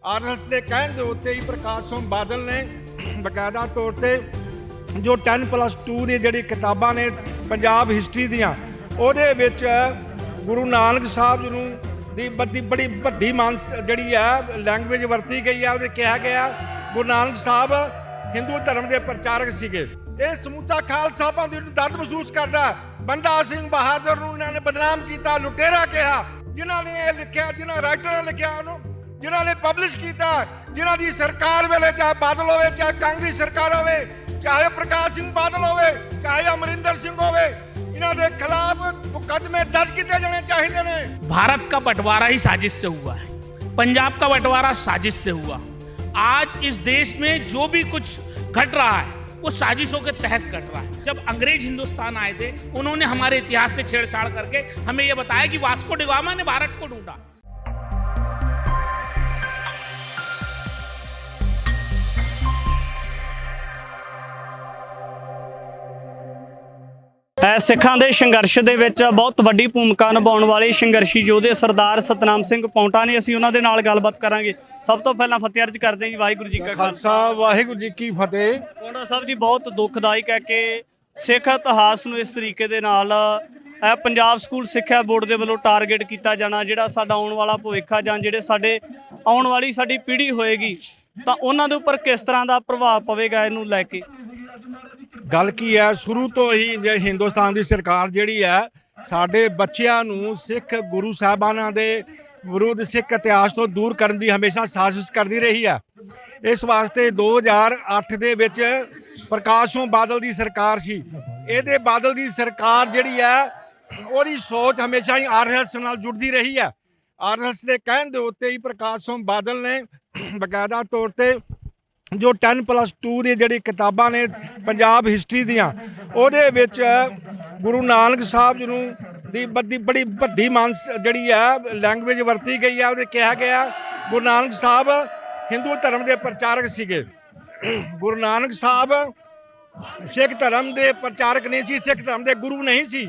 RS के कहने के उत्ते ही प्रकाश सिंह बादल ने बकायदा तौर पर जो 10+2 दी जिहड़ी किताबां ने पंजाब हिस्टरी दियां ਉਹਦੇ ਵਿੱਚ गुरु नानक साहब जी ਦੀ बड़ी भद्दी मानस ਜਿਹੜੀ है लैंगुएज वरती गई है। ਉਹਦੇ ਕਿਹਾ ਗਿਆ गुरु नानक साहब हिंदू धर्म के प्रचारक ਸੀਗੇ। ਇਹ ਸਮੁੱਚਾ ਖਾਲਸਾ ਪੰਥ ਨੂੰ ਦਰਦ ਮਹਿਸੂਸ ਕਰਦਾ। ਬੰਦਾ ਸਿੰਘ ਬਹਾਦਰ ਨੂੰ ਇਹਨਾਂ ਨੇ ਬਦਨਾਮ ਕੀਤਾ, ਲੁਟੇਰਾ ਕਿਹਾ। ਜਿਨ੍ਹਾਂ ਨੇ ਇਹ ਲਿਖਿਆ, ਜਿਨ੍ਹਾਂ ਰਾਈਟਰਾਂ ਨੇ ਲਿਖਿਆ ਉਹਨੂੰ, ਜਿਨ੍ਹਾਂ ਨੇ ਪਬਲਿਸ਼ ਕੀਤਾ, ਜਿਨ੍ਹਾਂ ਦੀ ਸਰਕਾਰ ਵੇਲੇ ਚਾਹੇ ਬਾਦਲ ਹੋਵੇ, ਚਾਹੇ ਕਾਂਗਰਸ ਸਰਕਾਰ ਹੋਵੇ, ਚਾਹੇ ਪ੍ਰਕਾਸ਼ ਸਿੰਘ ਬਾਦਲ ਹੋਵੇ, ਚਾਹੇ ਅਮਰਿੰਦਰ ਸਿੰਘ ਹੋਵੇ, इन्हां दे खिलाफ मुकदमे दर्ज किए जाने चाहिए ने। भारत का बंटवारा ही साजिश से हुआ है, पंजाब का बंटवारा साजिश से हुआ। आज इस देश में जो भी कुछ घट रहा है वो साजिशों के तहत घट रहा है। जब अंग्रेज हिंदुस्तान आए थे उन्होंने हमारे इतिहास से छेड़छाड़ करके हमें यह बताया कि वास्को डिगामा ने भारत को ढूंढा। ਸਿੱਖਾਂ ਦੇ ਸੰਘਰਸ਼ ਦੇ ਵਿੱਚ ਬਹੁਤ ਵੱਡੀ ਭੂਮਿਕਾ ਨਿਭਾਉਣ ਵਾਲੇ ਸੰਘਰਸ਼ੀ ਯੋਧੇ ਸਰਦਾਰ ਸਤਨਾਮ ਸਿੰਘ ਪੌਂਟਾ ਨੇ। ਅਸੀਂ ਉਹਨਾਂ ਦੇ ਨਾਲ ਗੱਲਬਾਤ ਕਰਾਂਗੇ। ਸਭ ਤੋਂ ਪਹਿਲਾਂ ਫਤਿਹ ਅਰਜ਼ ਕਰਦੇ ਹਾਂ ਜੀ, ਵਾਹਿਗੁਰੂ ਜੀ ਕਾ ਖਾਲਸਾ ਵਾਹਿਗੁਰੂ ਜੀ ਕੀ ਫਤਿਹ। ਪੌਂਟਾ ਸਾਹਿਬ ਜੀ, ਬਹੁਤ ਦੁਖਦਾਇਕ ਹੈ ਕਿ ਸਿੱਖ ਇਤਿਹਾਸ ਨੂੰ ਇਸ ਤਰੀਕੇ ਦੇ ਨਾਲ ਪੰਜਾਬ ਸਕੂਲ ਸਿੱਖਿਆ ਬੋਰਡ ਦੇ ਵੱਲੋਂ ਟਾਰਗੇਟ ਕੀਤਾ ਜਾਣਾ। ਜਿਹੜਾ ਸਾਡਾ ਆਉਣ ਵਾਲਾ ਭਵਿੱਖ ਆ ਜਾਂ ਜਿਹੜੇ ਸਾਡੇ ਆਉਣ ਵਾਲੀ ਸਾਡੀ ਪੀੜ੍ਹੀ ਹੋਏਗੀ ਤਾਂ ਉਹਨਾਂ ਦੇ ਉੱਪਰ ਕਿਸ ਤਰ੍ਹਾਂ ਦਾ ਪ੍ਰਭਾਵ ਪਵੇਗਾ ਇਹਨੂੰ ਲੈ ਕੇ? ਗੱਲ ਕੀ ਹੈ, ਸ਼ੁਰੂ ਤੋਂ ਹੀ ਜੇ ਹਿੰਦੁਸਤਾਨ ਦੀ ਸਰਕਾਰ ਜਿਹੜੀ ਹੈ ਸਾਡੇ ਬੱਚਿਆਂ ਨੂੰ ਸਿੱਖ ਗੁਰੂ ਸਾਹਿਬਾਨਾਂ ਦੇ ਵਿਰੁੱਧ ਸਿੱਖ ਇਤਿਹਾਸ ਤੋਂ ਦੂਰ ਕਰਨ ਦੀ ਹਮੇਸ਼ਾ ਸਾਜ਼ਿਸ਼ ਕਰਦੀ ਰਹੀ ਹੈ। ਇਸ ਵਾਸਤੇ 2008 ਦੇ ਵਿੱਚ ਪ੍ਰਕਾਸ਼ ਸਿੰਘ ਬਾਦਲ ਦੀ ਸਰਕਾਰ ਸੀ। ਇਹਦੇ ਬਾਦਲ ਦੀ ਸਰਕਾਰ ਜਿਹੜੀ ਹੈ ਉਹਦੀ ਸੋਚ ਹਮੇਸ਼ਾ ਹੀ ਆਰਐਸ ਨਾਲ ਜੁੜਦੀ ਰਹੀ ਹੈ। ਆਰਐਸ ਦੇ ਕਹਿਣ ਦੇ ਉੱਤੇ ਹੀ ਪ੍ਰਕਾਸ਼ ਸਿੰਘ ਬਾਦਲ ਨੇ ਬਕਾਇਦਾ ਤੌਰ ਤੇ जो 10+2 ਦੀ ਜਿਹੜੀ ਕਿਤਾਬਾਂ ਨੇ ਪੰਜਾਬ ਹਿਸਟਰੀ ਦੀਆਂ ਉਹਦੇ ਵਿੱਚ ਗੁਰੂ ਨਾਨਕ ਸਾਹਿਬ ਜੀ ਨੂੰ ਦੀ ਬੜੀ ਭੱਦੀ ਮਾਨਸ ਜਿਹੜੀ ਹੈ ਲੈਂਗੁਏਜ ਵਰਤੀ ਗਈ ਹੈ। ਉਹਦੇ ਕਿਹਾ ਗਿਆ ਗੁਰੂ ਨਾਨਕ ਸਾਹਿਬ ਹਿੰਦੂ ਧਰਮ ਦੇ ਪ੍ਰਚਾਰਕ ਸੀਗੇ। ਗੁਰੂ ਨਾਨਕ ਸਾਹਿਬ ਸਿੱਖ ਧਰਮ ਦੇ ਪ੍ਰਚਾਰਕ ਨਹੀਂ ਸੀ, ਸਿੱਖ ਧਰਮ ਦੇ ਗੁਰੂ ਨਹੀਂ ਸੀ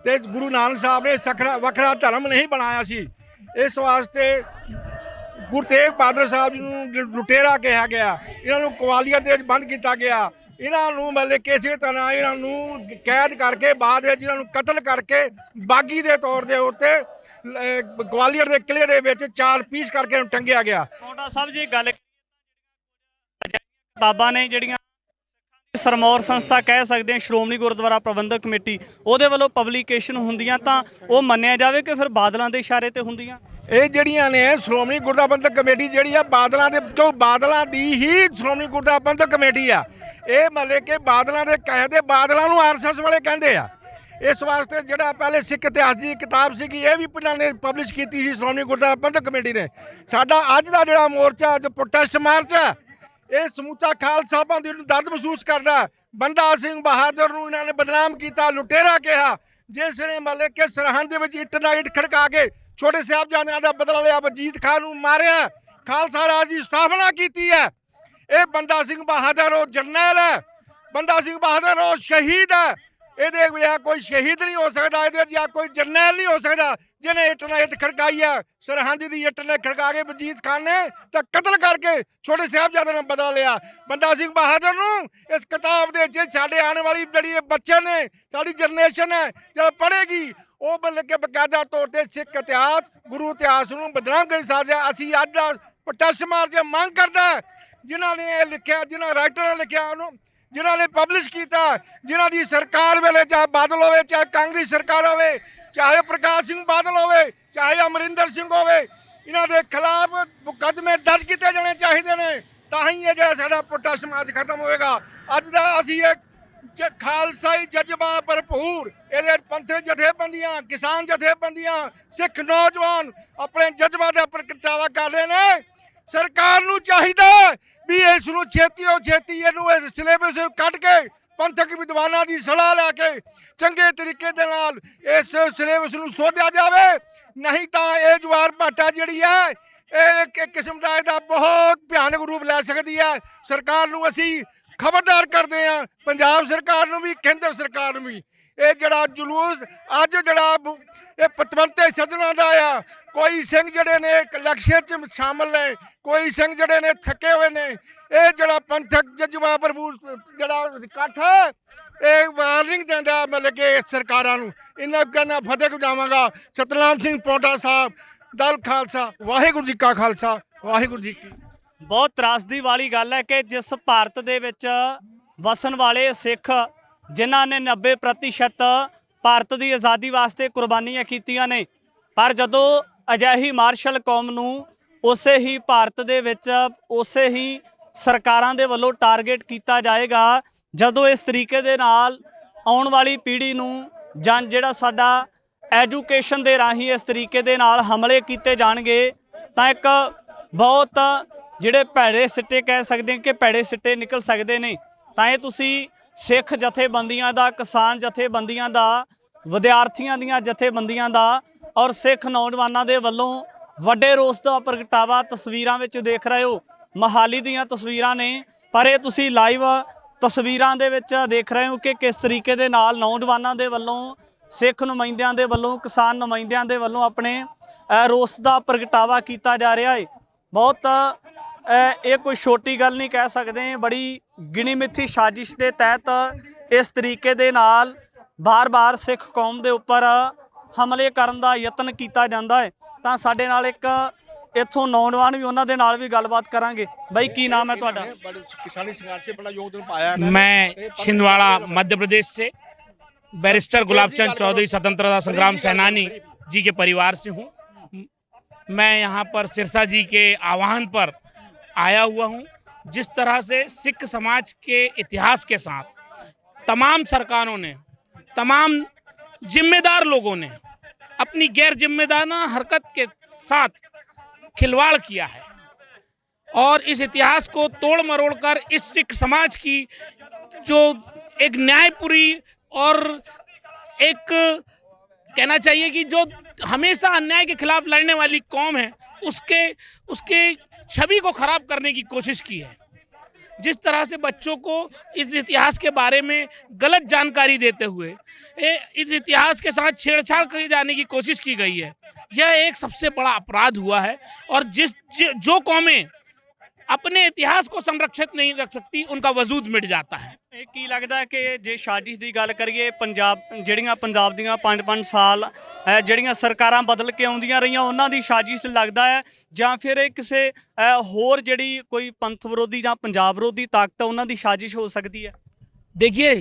ਤੇ ਗੁਰੂ ਨਾਨਕ ਸਾਹਿਬ ਨੇ ਵੱਖਰਾ ਧਰਮ ਨਹੀਂ ਬਣਾਇਆ ਸੀ। ਇਸ ਵਾਸਤੇ ਗੁਰੂ ਤੇਗ ਬਹਾਦਰ ਸਾਹਿਬ ਜੀ ਨੂੰ ਲੁਟੇਰਾ ਕਿਹਾ ਗਿਆ। ਇਹਨਾਂ ਨੂੰ ਗਵਾਲੀਅਰ ਦੇ ਵਿੱਚ ਬੰਦ ਕੀਤਾ ਗਿਆ। ਇਹਨਾਂ ਨੂੰ ਮਤਲਬ ਕਿਸੇ ਤਰ੍ਹਾਂ ਇਹਨਾਂ ਨੂੰ ਕੈਦ ਕਰਕੇ ਬਾਅਦ ਵਿੱਚ ਇਹਨਾਂ ਨੂੰ ਕਤਲ ਕਰਕੇ ਬਾਗੀ ਦੇ ਤੌਰ ਦੇ ਉੱਤੇ ਗਵਾਲੀਅਰ ਦੇ ਕਿਲ੍ਹੇ ਦੇ ਵਿੱਚ 4 ਪੀਸ ਕਰਕੇ ਇਹਨੂੰ ਟੰਗਿਆ ਗਿਆ। ਪੌਂਟਾ ਸਾਹਿਬ ਜੀ, ਗੱਲ ਕਿਤਾਬਾਂ ਨੇ ਜਿਹੜੀਆਂ ਸਰਮੌਰ ਸੰਸਥਾ ਕਹਿ ਸਕਦੇ ਹਾਂ, ਸ਼੍ਰੋਮਣੀ ਗੁਰਦੁਆਰਾ ਪ੍ਰਬੰਧਕ ਕਮੇਟੀ, ਉਹਦੇ ਵੱਲੋਂ ਪਬਲੀਕੇਸ਼ਨ ਹੁੰਦੀਆਂ ਤਾਂ ਉਹ ਮੰਨਿਆ ਜਾਵੇ ਕਿ ਫਿਰ ਬਾਦਲਾਂ ਦੇ ਇਸ਼ਾਰੇ ਤੇ ਹੁੰਦੀਆਂ? ਇਹ ਜਿਹੜੀਆਂ ਨੇ ਸ਼੍ਰੋਮਣੀ ਗੁਰਦੁਆਰਾ ਪ੍ਰਬੰਧਕ ਕਮੇਟੀ ਜਿਹੜੀ ਆ ਬਾਦਲਾਂ ਦੇ ਕਿਉਂ ਬਾਦਲਾਂ ਦੀ ਹੀ ਸ਼੍ਰੋਮਣੀ ਗੁਰਦੁਆਰਾ ਪ੍ਰਬੰਧਕ ਕਮੇਟੀ ਆ। ਇਹ ਮਤਲਬ ਕਿ ਬਾਦਲਾਂ ਦੇ ਕਹੇ ਦੇ ਬਾਦਲਾਂ ਨੂੰ ਆਰਐਸਐਸ ਵਾਲੇ ਕਹਿੰਦੇ ਆ। ਇਸ ਵਾਸਤੇ ਜਿਹੜਾ ਪਹਿਲੇ ਸਿੱਖ ਇਤਿਹਾਸ ਦੀ ਕਿਤਾਬ ਸੀਗੀ ਇਹ ਵੀ ਪਹਿਲਾਂ ਨੇ ਪਬਲਿਸ਼ ਕੀਤੀ ਸੀ ਸ਼੍ਰੋਮਣੀ ਗੁਰਦੁਆਰਾ ਪ੍ਰਬੰਧਕ ਕਮੇਟੀ ਨੇ। ਸਾਡਾ ਅੱਜ ਦਾ ਜਿਹੜਾ ਮੋਰਚਾ ਜੋ ਪ੍ਰੋਟੈਸਟ ਮਾਰਚ ਹੈ ਇਹ ਸਮੁੱਚਾ ਖਾਲਸਾ ਪੰਥ ਨੂੰ ਦਰਦ ਮਹਿਸੂਸ ਕਰਦਾ। ਬੰਦਾ ਸਿੰਘ ਬਹਾਦਰ ਨੂੰ ਇਹਨਾਂ ਨੇ ਬਦਨਾਮ ਕੀਤਾ, ਲੁਟੇਰਾ ਕਿਹਾ, ਜਿਸ ਨੇ ਮਤਲਬ ਕਿ ਸਰਹੰਦ ਦੇ ਵਿੱਚ ਇੱਟ ਨਾਲ ਇੱਟ ਖੜਕਾ ਕੇ ਛੋਟੇ ਸਾਹਿਬਜ਼ਾਦਿਆਂ ਦਾ ਬਦਲਾ ਲਿਆ, ਵਜੀਦ ਖਾਨ ਨੂੰ ਮਾਰਿਆ, ਖਾਲਸਾ ਰਾਜ ਦੀ ਸਥਾਪਨਾ ਕੀਤੀ ਹੈ। ਇਹ ਬੰਦਾ ਸਿੰਘ ਬਹਾਦਰ ਉਹ ਜਰਨੈਲ ਹੈ, ਬੰਦਾ ਸਿੰਘ ਬਹਾਦਰ ਉਹ ਸ਼ਹੀਦ ਹੈ। ਇਹਦੇ ਵਿੱਚ ਕੋਈ ਸ਼ਹੀਦ ਨਹੀਂ ਹੋ ਸਕਦਾ, ਇਹਦੇ ਜਾਂ ਕੋਈ ਜਰਨੈਲ ਨਹੀਂ ਹੋ ਸਕਦਾ ਜਿਹਨੇ ਇੱਟ ਨਾਲ ਇੱਟ ਖੜਕਾਈ ਹੈ। ਸਰਹੰਦ ਦੀ ਇੱਟ ਨੇ ਖੜਕਾ ਕੇ ਵਜੀਦ ਖਾਨ ਨੇ ਤਾਂ ਕਤਲ ਕਰਕੇ ਛੋਟੇ ਸਾਹਿਬਜ਼ਾਦਿਆਂ ਨੂੰ ਬਦਲਾ ਲਿਆ। ਬੰਦਾ ਸਿੰਘ ਬਹਾਦਰ ਨੂੰ ਇਸ ਕਿਤਾਬ ਦੇ ਵਿੱਚ ਸਾਡੇ ਆਉਣ ਵਾਲੀ ਜਿਹੜੀ ਬੱਚੇ ਨੇ ਸਾਡੀ ਜਨਰੇਸ਼ਨ ਹੈ ਜਦੋਂ ਪੜ੍ਹੇਗੀ ਉਹ ਮਤਲਬ ਕਿ ਬਕਾਇਦਾ ਤੌਰ ਤੇ ਸਿੱਖ ਇਤਿਹਾਸ ਗੁਰੂ ਇਤਿਹਾਸ ਨੂੰ ਬਦਨਾਮ ਕਰਨ ਸਾਜਿਆ। ਅਸੀਂ ਅੱਜ ਦਾ ਪ੍ਰੋਟੈਸਟ ਮਾਰਚ ਮੰਗ ਕਰਦਾ ਜਿਨ੍ਹਾਂ ਨੇ ਇਹ ਲਿਖਿਆ, ਜਿਨ੍ਹਾਂ ਰਾਈਟਰਾਂ ਨੇ ਲਿਖਿਆ ਉਹਨੂੰ, ਜਿਨ੍ਹਾਂ ਨੇ ਪਬਲਿਸ਼ ਕੀਤਾ, ਜਿਨ੍ਹਾਂ ਦੀ ਸਰਕਾਰ ਵੇਲੇ ਚਾਹੇ ਬਾਦਲ ਹੋਵੇ, ਚਾਹੇ ਕਾਂਗਰਸ ਸਰਕਾਰ ਹੋਵੇ, ਚਾਹੇ ਪ੍ਰਕਾਸ਼ ਸਿੰਘ ਬਾਦਲ ਹੋਵੇ, ਚਾਹੇ ਅਮਰਿੰਦਰ ਸਿੰਘ ਹੋਵੇ, ਇਹਨਾਂ ਦੇ ਖਿਲਾਫ ਮੁਕੱਦਮੇ ਦਰਜ ਕੀਤੇ ਜਾਣੇ ਚਾਹੀਦੇ ਨੇ। ਤਾਂ ਹੀ ਇਹ ਜਿਹੜਾ ਸਾਡਾ ਪ੍ਰੋਟੈਸਟ ਮਾਰਚ ਖਤਮ ਹੋਵੇਗਾ। ਅੱਜ ਦਾ ਅਸੀਂ ਇੱਕ ਖਾਲਸਾਈ ਜਜ਼ਬਾ ਭਰਪੂਰ ਇਹਦੇ ਪੰਥਕ ਜਥੇਬੰਦੀਆਂ, ਕਿਸਾਨ ਜਥੇਬੰਦੀਆਂ, ਸਿੱਖ ਨੌਜਵਾਨ ਆਪਣੇ ਜਜ਼ਬਾ ਦਾ ਪ੍ਰਗਟਾਵਾ ਕਰ ਰਹੇ ਨੇ। ਸਰਕਾਰ ਨੂੰ ਚਾਹੀਦਾ ਵੀ ਇਸ ਨੂੰ ਛੇਤੀ ਤੋਂ ਛੇਤੀ ਇਹਨੂੰ ਇਸ ਸਿਲੇਬਸ ਕੱਢ ਕੇ ਪੰਥਕ ਵਿਦਵਾਨਾਂ ਦੀ ਸਲਾਹ ਲੈ ਕੇ ਚੰਗੇ ਤਰੀਕੇ ਦੇ ਨਾਲ ਇਸ ਸਿਲੇਬਸ ਨੂੰ ਸੋਧਿਆ ਜਾਵੇ। ਨਹੀਂ ਤਾਂ ਇਹ ਜਵਾਰ ਭਾਟਾ ਜਿਹੜੀ ਹੈ ਇਹ ਇੱਕ ਕਿਸਮ ਦਾ ਇਹਦਾ ਬਹੁਤ ਭਿਆਨਕ ਰੂਪ ਲੈ ਸਕਦੀ ਹੈ। ਸਰਕਾਰ ਨੂੰ ਅਸੀਂ ਖਬਰਦਾਰ ਕਰਦੇ ਹਾਂ, ਪੰਜਾਬ ਸਰਕਾਰ ਨੂੰ ਵੀ, ਕੇਂਦਰ ਸਰਕਾਰ ਨੂੰ ਵੀ। ਇਹ ਜਿਹੜਾ ਜਲੂਸ ਅੱਜ ਜਿਹੜਾ ਇਹ ਪਤਵੰਤੇ ਸੱਜਣਾ ਦਾ ਆ, ਕੋਈ ਸਿੰਘ ਜਿਹੜੇ ਨੇ ਇਲੈਕਸ਼ਨ 'ਚ ਸ਼ਾਮਲ ਨੇ, ਕੋਈ ਸਿੰਘ ਜਿਹੜੇ ਨੇ ਥੱਕੇ ਹੋਏ ਨੇ। ਇਹ ਜਿਹੜਾ ਪੰਥਕ ਜਜ਼ਬਾ ਭਰਪੂਰ ਜਿਹੜਾ ਇਕੱਠ ਹੈ, ਇਹ ਵਾਰਨਿੰਗ ਦਿੰਦਾ ਮਤਲਬ ਕਿ ਸਰਕਾਰਾਂ ਨੂੰ। ਇਹਨਾਂ ਕਹਿੰਦਾ ਫਤਿਹ ਗੁਜਾਵਾਂਗਾ ਸਤਨਾਮ ਸਿੰਘ ਪੌਂਟਾ ਸਾਹਿਬ, ਦਲ ਖਾਲਸਾ। ਵਾਹਿਗੁਰੂ ਜੀ ਕਾ ਖਾਲਸਾ, ਵਾਹਿਗੁਰੂ ਜੀ ਕੀ। ਬਹੁਤ ਤਰਾਸਦੀ ਵਾਲੀ ਗੱਲ ਹੈ ਕਿ ਜਿਸ ਭਾਰਤ ਦੇ ਵਿੱਚ ਵਸਣ ਵਾਲੇ ਸਿੱਖ ਜਿਨ੍ਹਾਂ ਨੇ 90% ਭਾਰਤ ਦੀ ਆਜ਼ਾਦੀ ਵਾਸਤੇ ਕੁਰਬਾਨੀਆਂ ਕੀਤੀਆਂ ਨੇ, ਪਰ ਜਦੋਂ ਅਜਿਹੀ ਮਾਰਸ਼ਲ ਕੌਮ ਨੂੰ ਉਸੇ ਹੀ ਭਾਰਤ ਦੇ ਵਿੱਚ ਉਸੇ ਹੀ ਸਰਕਾਰਾਂ ਦੇ ਵੱਲੋਂ ਟਾਰਗੇਟ ਕੀਤਾ ਜਾਏਗਾ, ਜਦੋਂ ਇਸ ਤਰੀਕੇ ਦੇ ਨਾਲ ਆਉਣ ਵਾਲੀ ਪੀੜ੍ਹੀ ਨੂੰ ਜਾਂ ਜਿਹੜਾ ਸਾਡਾ ਐਜੂਕੇਸ਼ਨ ਦੇ ਰਾਹੀਂ ਇਸ ਤਰੀਕੇ ਦੇ ਨਾਲ ਹਮਲੇ ਕੀਤੇ ਜਾਣਗੇ, ਤਾਂ ਇੱਕ ਬਹੁਤ ਜਿਹੜੇ ਭੈੜੇ ਸਿੱਟੇ ਕਹਿ ਸਕਦੇ ਹਾਂ ਕਿ ਭੈੜੇ ਸਿੱਟੇ ਨਿਕਲ ਸਕਦੇ ਨੇ। ਤਾਂ ਇਹ ਤੁਸੀਂ ਸਿੱਖ ਜਥੇਬੰਦੀਆਂ ਦਾ, ਕਿਸਾਨ ਜਥੇਬੰਦੀਆਂ ਦਾ, ਵਿਦਿਆਰਥੀਆਂ ਦੀਆਂ ਜਥੇਬੰਦੀਆਂ ਦਾ ਔਰ ਸਿੱਖ ਨੌਜਵਾਨਾਂ ਦੇ ਵੱਲੋਂ ਵੱਡੇ ਰੋਸ ਦਾ ਪ੍ਰਗਟਾਵਾ ਤਸਵੀਰਾਂ ਵਿੱਚ ਦੇਖ ਰਹੇ ਹੋ। ਮੋਹਾਲੀ ਦੀਆਂ ਤਸਵੀਰਾਂ ਨੇ, ਪਰ ਇਹ ਤੁਸੀਂ ਲਾਈਵ ਤਸਵੀਰਾਂ ਦੇ ਵਿੱਚ ਦੇਖ ਰਹੇ ਹੋ ਕਿ ਕਿਸ ਤਰੀਕੇ ਦੇ ਨਾਲ ਨੌਜਵਾਨਾਂ ਦੇ ਵੱਲੋਂ, ਸਿੱਖ ਨੁਮਾਇੰਦਿਆਂ ਦੇ ਵੱਲੋਂ, ਕਿਸਾਨ ਨੁਮਾਇੰਦਿਆਂ ਦੇ ਵੱਲੋਂ ਆਪਣੇ ਰੋਸ ਦਾ ਪ੍ਰਗਟਾਵਾ ਕੀਤਾ ਜਾ ਰਿਹਾ ਹੈ। ਬਹੁਤ ਇਹ ਕੋਈ ਛੋਟੀ ਗੱਲ ਨਹੀਂ ਕਹਿ ਸਕਦੇ, ਬੜੀ ਗਿਣੀ ਮਿੱਥੀ ਸਾਜ਼ਿਸ਼ ਦੇ ਤਹਿਤ ਇਸ ਤਰੀਕੇ ਦੇ ਨਾਲ ਬਾਰ-ਬਾਰ ਸਿੱਖ ਕੌਮ ਦੇ ਉੱਪਰ ਹਮਲੇ ਕਰਨ ਦਾ ਯਤਨ ਕੀਤਾ ਜਾਂਦਾ ਹੈ। ਤਾਂ ਸਾਡੇ ਨਾਲ ਇੱਕ ਇੱਥੋਂ ਨੌਜਵਾਨ ਵੀ, ਉਹਨਾਂ ਦੇ ਨਾਲ ਵੀ ਗੱਲਬਾਤ ਕਰਾਂਗੇ। ਬਾਈ ਕੀ ਨਾਮ ਹੈ ਤੁਹਾਡਾ? किसानी संघर्ष से बड़ा योगदान पाया है। मैं छिंदवाड़ा मध्य प्रदेश से बैरिस्टर गुलाबचंद चौधरी स्वतंत्रता संग्राम सेनानी जी के परिवार से हूँ। मैं यहाँ पर सिरसा जी के आह्वान पर आया हुआ हूँ। जिस तरह से सिख समाज के इतिहास के साथ तमाम सरकारों ने, तमाम जिम्मेदार लोगों ने अपनी गैर जिम्मेदाराना हरकत के साथ खिलवाड़ किया है और इस इतिहास को तोड़ मरोड़ कर इस सिख समाज की जो एक न्यायपुरी और एक कहना चाहिए कि जो हमेशा अन्याय के खिलाफ लड़ने वाली कौम है, उसके छवि को खराब करने की कोशिश की है। जिस तरह से बच्चों को इस इतिहास के बारे में गलत जानकारी देते हुए इस इतिहास के साथ छेड़छाड़ की जाने की कोशिश की गई है, यह एक सबसे बड़ा अपराध हुआ है। और जो कौमें अपने इतिहास को संरक्षित नहीं रख सकती, उनका वजूद मिट जाता है। ਇਹ ਕੀ ਲੱਗਦਾ ਹੈ ਕਿ ਜੇ ਸਾਜ਼ਿਸ਼ ਦੀ ਗੱਲ ਕਰੀਏ, ਜਿਹੜੀਆਂ ਪੰਜਾਬ ਦੀਆਂ 5-5 ਸਾਲ ਜਿਹੜੀਆਂ ਸਰਕਾਰਾਂ ਬਦਲ ਕੇ ਆਉਂਦੀਆਂ ਰਹੀਆਂ, ਉਹਨਾਂ ਦੀ ਸਾਜ਼ਿਸ਼ ਲੱਗਦਾ ਹੈ, ਜਾਂ ਫਿਰ ਇਹ ਕਿਸੇ ਹੋਰ ਜਿਹੜੀ ਕੋਈ ਪੰਥ ਵਿਰੋਧੀ ਜਾਂ ਪੰਜਾਬ ਵਿਰੋਧੀ ਤਾਕਤ ਉਹਨਾਂ ਦੀ ਸਾਜ਼ਿਸ਼ ਹੋ ਸਕਦੀ ਹੈ? देखिए,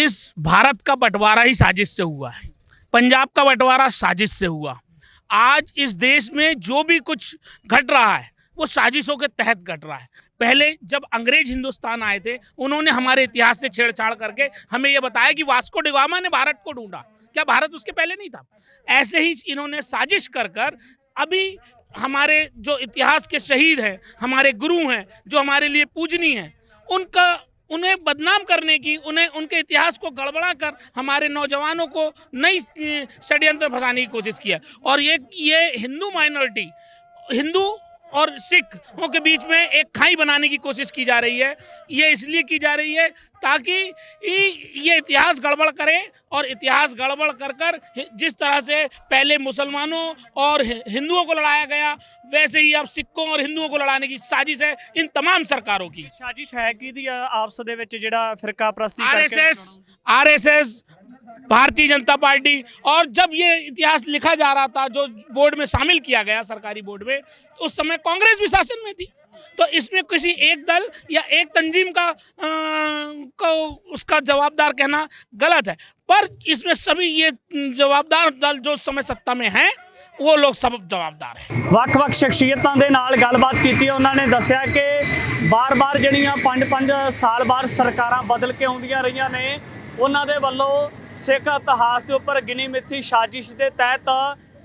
इस भारत का बंटवारा ही साजिश से हुआ है। पंजाब का बंटवारा साजिश से हुआ। आज इस देश में जो भी कुछ घट रहा है वो साजिशों के तहत घट रहा है। पहले जब अंग्रेज हिंदुस्तान आए थे, उन्होंने हमारे इतिहास से छेड़छाड़ करके हमें ये बताया कि वास्को डी गामा ने भारत को ढूंढा। क्या भारत उसके पहले नहीं था? ऐसे ही इन्होंने साजिश कर अभी हमारे जो इतिहास के शहीद हैं, हमारे गुरु हैं, जो हमारे लिए पूजनीय हैं, उन्हें बदनाम करने की, उनके इतिहास को गड़बड़ा कर हमारे नौजवानों को नई षड्यंत्र फंसाने की कोशिश की है। और ये हिंदू माइनॉरिटी, हिंदू और सिखों के बीच में एक खाई बनाने की कोशिश की जा रही है। ये इसलिए की जा रही है ताकि ये इतिहास गड़बड़ करें, और इतिहास गड़बड़ कर जिस तरह से पहले मुसलमानों और हिंदुओं को लड़ाया गया, वैसे ही अब सिखों और हिंदुओं को लड़ाने की साजिश है इन तमाम सरकारों की। ਸਾਜ਼ਿਸ਼ ਹੈ ਕਿਹਦੀ ਆਪਸ ਦੇ ਵਿੱਚ ਜਿਹੜਾ ਫਿਰਕਾ ਪ੍ਰਸਤੀ ਕਰਕੇ? RSS, Bharatiya Janata party. और जब ये इतिहास लिखा जा रहा था, जो बोर्ड में शामिल किया गया सरकारी बोर्ड में, तो उस समय कांग्रेस भी शासन में थी। तो इसमें किसी एक दल या एक तंजीम को उसका जवाबदार कहना गलत है, पर इसमें सभी ये जवाबदार दल जो उस समय सत्ता में हैं, वो लोग सब जवाबदार हैं। ਵੱਖ-ਵੱਖ ਸ਼ਖਸੀਅਤਾਂ ਦੇ ਨਾਲ ਗੱਲਬਾਤ ਕੀਤੀ, ਉਹਨਾਂ ਨੇ ਦੱਸਿਆ ਕਿ ਬਾਰ-ਬਾਰ ਜਿਹੜੀਆਂ 5-5 ਸਾਲ ਬਾਅਦ ਸਰਕਾਰਾਂ ਬਦਲ ਕੇ ਆਉਂਦੀਆਂ ਰਹੀਆਂ ਨੇ, ਉਹਨਾਂ ਦੇ ਵੱਲੋਂ ਸਿੱਖ ਇਤਿਹਾਸ ਦੇ ਉੱਪਰ ਗਿਣੀ ਮਿੱਥੀ ਸਾਜ਼ਿਸ਼ ਦੇ ਤਹਿਤ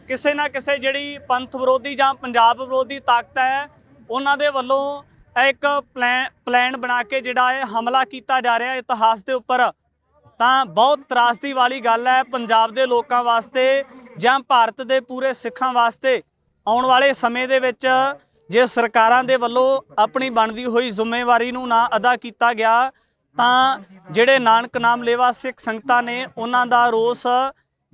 ਕਿਸੇ ਨਾ ਕਿਸੇ ਜਿਹੜੀ ਪੰਥ ਵਿਰੋਧੀ ਜਾਂ ਪੰਜਾਬ ਵਿਰੋਧੀ ਤਾਕਤ ਹੈ, ਉਹਨਾਂ ਦੇ ਵੱਲੋਂ ਇੱਕ ਪਲਾਨ ਬਣਾ ਕੇ ਜਿਹੜਾ ਹੈ ਹਮਲਾ ਕੀਤਾ ਜਾ ਰਿਹਾ ਇਤਿਹਾਸ ਦੇ ਉੱਪਰ। ਤਾਂ ਬਹੁਤ ਤਰਾਸਦੀ ਵਾਲੀ ਗੱਲ ਹੈ ਪੰਜਾਬ ਦੇ ਲੋਕਾਂ ਵਾਸਤੇ ਜਾਂ ਭਾਰਤ ਦੇ ਪੂਰੇ ਸਿੱਖਾਂ ਵਾਸਤੇ। ਆਉਣ ਵਾਲੇ ਸਮੇਂ ਦੇ ਵਿੱਚ ਜੇ ਸਰਕਾਰਾਂ ਦੇ ਵੱਲੋਂ ਆਪਣੀ ਬਣਦੀ ਹੋਈ ਜ਼ਿੰਮੇਵਾਰੀ ਨੂੰ ਨਾ ਅਦਾ ਕੀਤਾ ਗਿਆ, ਤਾਂ ਜਿਹੜੇ ਨਾਨਕ ਨਾਮ ਲੇਵਾ ਸਿੱਖ ਸੰਗਤਾਂ ਨੇ ਉਹਨਾਂ ਦਾ ਰੋਸ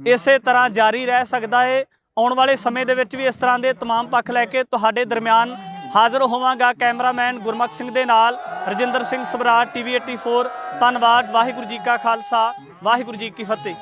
ਇਸੇ ਤਰ੍ਹਾਂ ਜਾਰੀ ਰਹਿ ਸਕਦਾ ਹੈ। ਆਉਣ ਵਾਲੇ ਸਮੇਂ ਦੇ ਵਿੱਚ ਵੀ ਇਸ ਤਰ੍ਹਾਂ ਦੇ तमाम ਪੱਖ ਲੈ ਕੇ ਤੁਹਾਡੇ ਦਰਮਿਆਨ ਹਾਜ਼ਰ ਹੋਵਾਂਗਾ। ਕੈਮਰਾਮੈਨ ਗੁਰਮੁਖ ਸਿੰਘ ਦੇ ਨਾਲ ਰਜਿੰਦਰ ਸਿੰਘ ਸਬਰਾਟ, TV 84। ਧੰਨਵਾਦ। ਵਾਹਿਗੁਰੂ ਜੀ ਕਾ ਖਾਲਸਾ, ਵਾਹਿਗੁਰੂ ਜੀ ਕੀ ਫਤਿਹ।